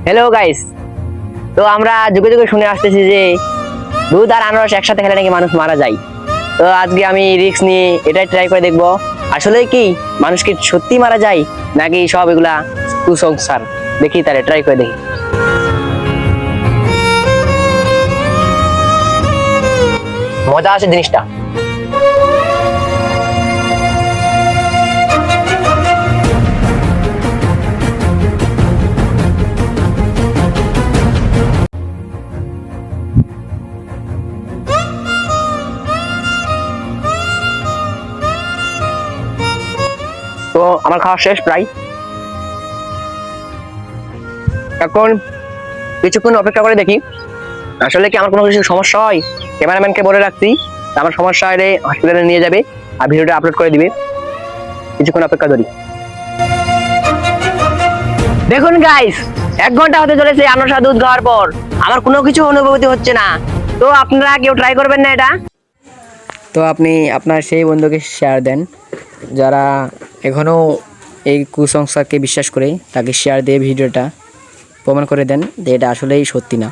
Hello guys, তো আমরা যুগে যুগে শুনে আসতেছি যে দুধ আর আনারস একসাথে খেলে নাকি মানুষ মারা যায়। তো আজকে আমি রিস্ক নিয়ে এটাই ট্রাই করে দেখবো আসলে কি মানুষ কি সত্যি মারা যায় নাকি সব এগুলা কুসংস্কার। দেখি তাহলে ট্রাই করে দেখি। মজা আছে জিনিসটা। তো আমার খাওয়া শেষ প্রায়। এখন কিছুক্ষণ অপেক্ষা করে দেখি আসলে কি আমার কোনো কিছু সমস্যা হয়। ক্যামেরাম্যানকে বলে রাখছি আমার সমস্যা হলে হসপিটালে নিয়ে যাবে আর ভিডিওটা আপলোড করে দিবে। কিছুক্ষণ অপেক্ষা করি। দেখুন গাইস, 1 ঘন্টা হতে চলেছে আনারস দুধ খাওয়ার পর আমার কোনো কিছু অনুভূতি হচ্ছে না। তো আপনারা কেউ ট্রাই করবেন না এটা। তো আপনি আপনার সেই বন্ধুকে শেয়ার দেন যারা এখনো এই কুসংস্কারকে বিশ্বাস করে, তাকে শেয়ার দিয়ে ভিডিওটা প্রমাণ করে দেন যে এটা আসলেই সত্যি না।